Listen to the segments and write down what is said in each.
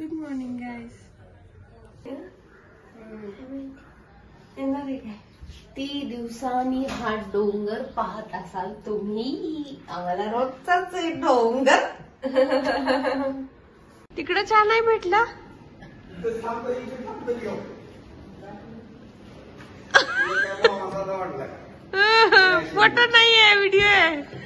Good morning guys. येणार आहे काय? 3 दिवसांनी हा डोंगर पाहत असाल तुम्ही. आम्हाला रोजचाच आहे डोंगर. तिकडे चहा नाही भेटला. फोटो नाही आहे, व्हिडिओ आहे.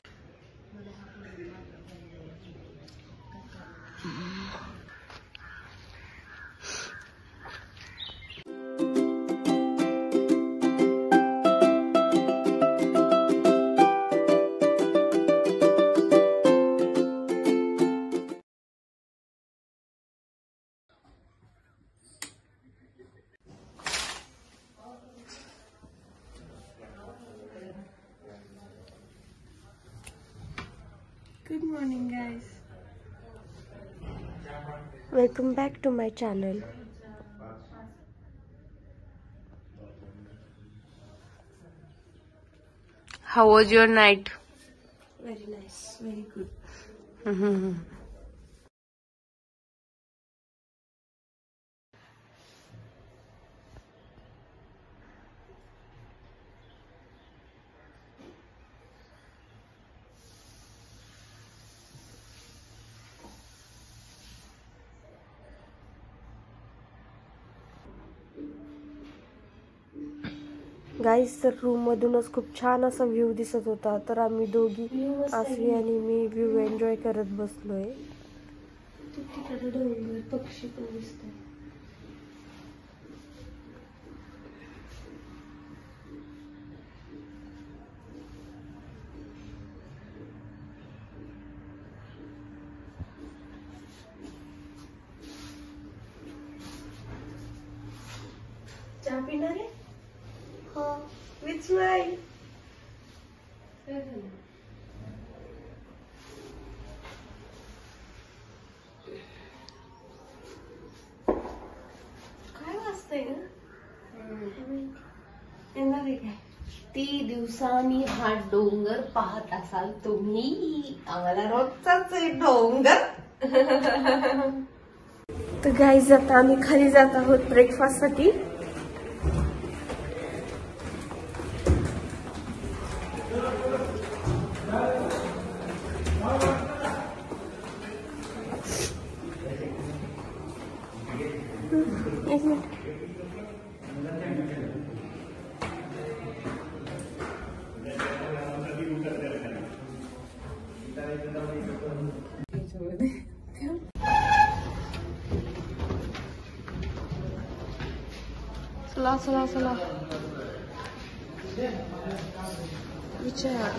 Good morning guys. Welcome back to my channel. How was your night? Very nice, very good. गाईस, तर रूम मधूनच खूप छान असा व्ह्यू दिसत होता. तर आम्ही दोघी, आसवी आणि मी, व्ह्यू एन्जॉय करत बसलोय. तिकडे डोंगर, पक्षी पण दिसतात. चहा पिणार आहे? हो, विथ स्माइल. काय वाजतंय ग? येणार आहे काय? 3 दिवसांनी हा डोंगर पाहत असाल तुम्ही. आम्हाला रोजचाच आहे डोंगर. तर गाईज, आता आम्ही खाली जात आहोत ब्रेकफास्ट साठी. चला विचार.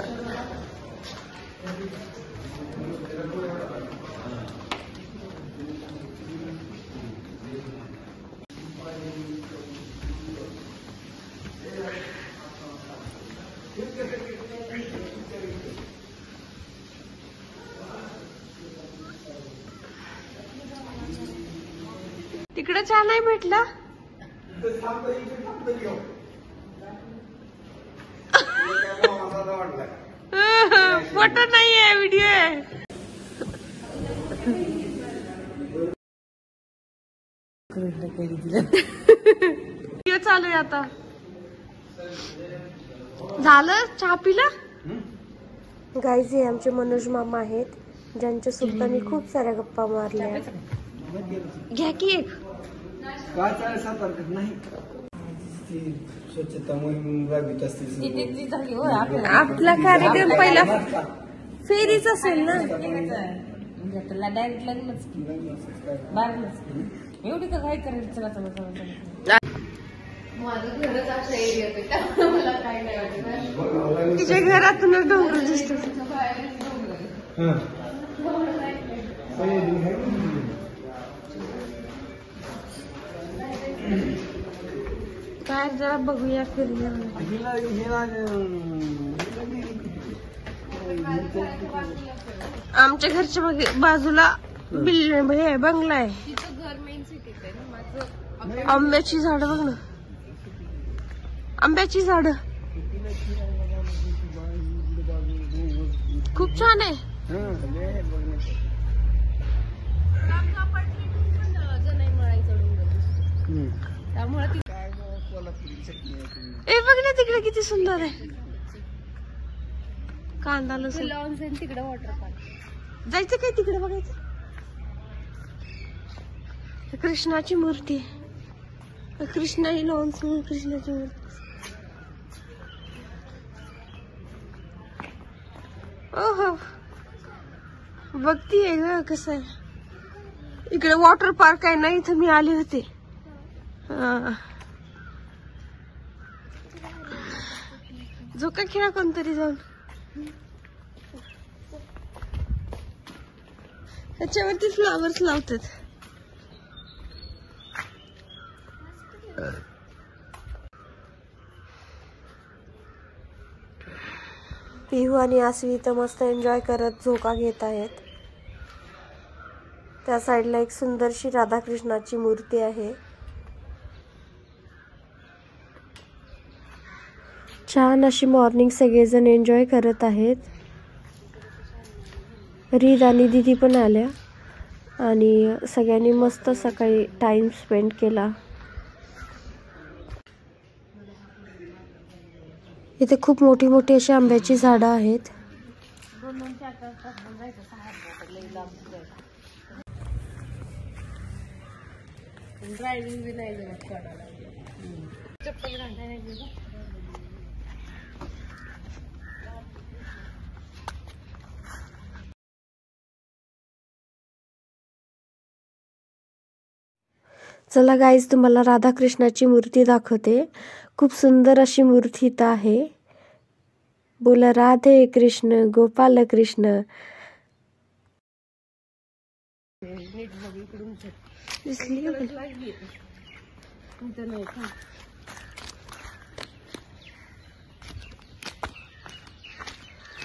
तिकडे चहा नाही भेटला. फोटो नाही आहे, व्हिडिओ आहे. व्हिडिओ चालू आहे आता. झालं चहा पिला. गाईज, हे आमचे मनोज मामा आहेत, ज्यांच्या सोबत मी खूप साऱ्या गप्पा मारल्या. घ्या की एक. स्वच्छता मोहीम राबवित असते. आपला कार्यक्रम पहिला फेरीच असेल ना. डायरेक्ट लग्नच एवढी तर काय करायचं. चला चला चला. माझं घरच अशा एरियात मला काय नाही वाटत. तिच्या घरातूनच डोंगर दिसतो. काय जरा बघूया, फिरूया. आमच्या घरच्या बाजूला बंगला आहे. आंब्याची झाड बघ ना, आंब्याची झाड खूप छान आहे. त्यामुळे ती काय मग कोल्हापुरी चटणी आहे तुम्ही. ए बघ ना तिकडे किती सुंदर आहे. कांदा लसूण. लॉन्स आहे तिकडे वॉटर पार्क. जायचं काय तिकडे बघायचं. कृष्णाची मूर्ती. कृष्णा ही लॉन्स म्हणून कृष्णाची मूर्ती. ओहो बघतीये ग कसं आहे. इकडे वॉटर पार्क आहे ना, इथं मी आले होते. झोका खेळा कोणतरी जाऊन. त्याच्यावरती फ्लावर्स लावतात. पिहू आणि आसवी तर मस्त एन्जॉय करत झोका घेत आहेत. त्या साईडला एक सुंदरशी राधाकृष्णाची मूर्ती आहे. छान अशी मॉर्निंग सगळेजण एन्जॉय करत आहेत. रीद आणि दीदी पण आल्या आणि सगळ्यांनी मस्त सकाळी टाइम स्पेंड केला. इथे खूप मोठी मोठी अशी आंब्याची झाडं आहेत. ड्रायव्हिंग बी नाही जमत करायला. चप्पल घालता नाही गेलं. चला गाईज तुम्हाला राधाकृष्णाची मूर्ती दाखवते. खूप सुंदर अशी मूर्ती इथं आहे. बोला राधे कृष्ण गोपाल कृष्ण. दिसली का पण?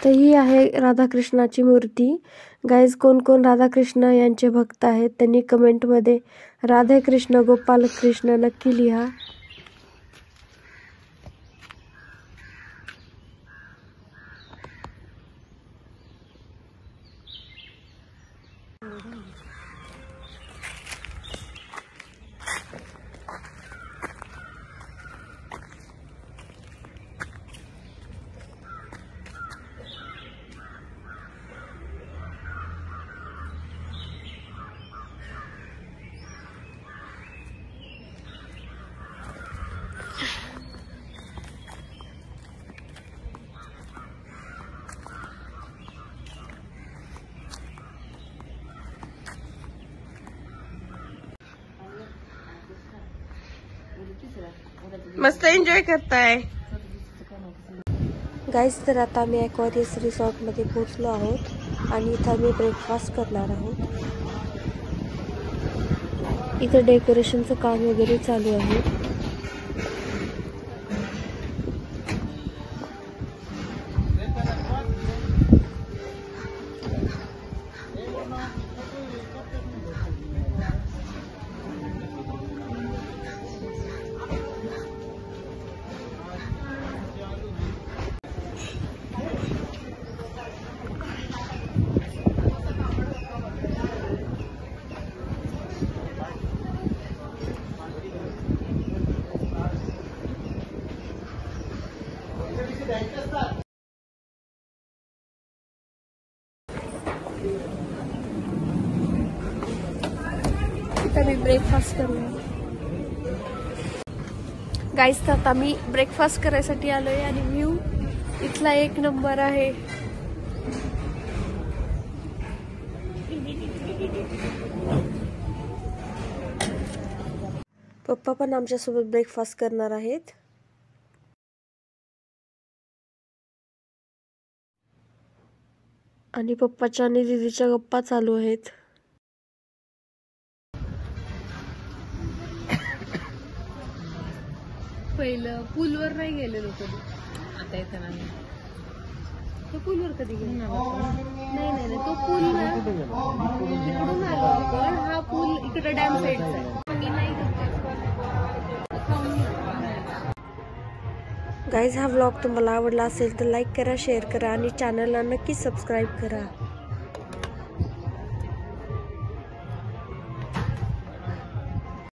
तर ही आहे राधाकृष्णाची मूर्ती. गाईज कोण कोण राधाकृष्ण यांचे भक्त आहेत त्यांनी कमेंटमध्ये राधे कृष्ण गोपाल कृष्ण नक्की लिहा. मस्त एन्जॉय करताय गाईज. तर आता आम्ही ॲक्वारियस रिसॉर्टमध्ये पोहोचलो आहोत आणि इथं आम्ही ब्रेकफास्ट करणार आहोत. इथं डेकोरेशनचं काम वगैरे चालू आहे. इथं मी ब्रेकफास्ट करणार गाईज. तर आता मी ब्रेकफास्ट करायसाठी आलोय आणि व्ह्यू इथला एक नंबर आहे. पप्पा पण आमच्यासोबत ब्रेकफास्ट करणार आहेत. आणि पप्पाच्या आणि दीदीच्या गप्पा चालू आहेत. पहिलं पूलवर नाही गेलेलो कधी. आता येतं नाही. तो पूलवर कधी गेलो नाही. तो पूल ना तिकडून आलो आपण. हा पूल इकडे डॅम साईडचा आहे. मी नाही गाईज हा व्लॉग तुम्हाला आवडला असेल तर लाईक करा, शेअर करा आणि चॅनलला नक्की सबस्क्राईब करा.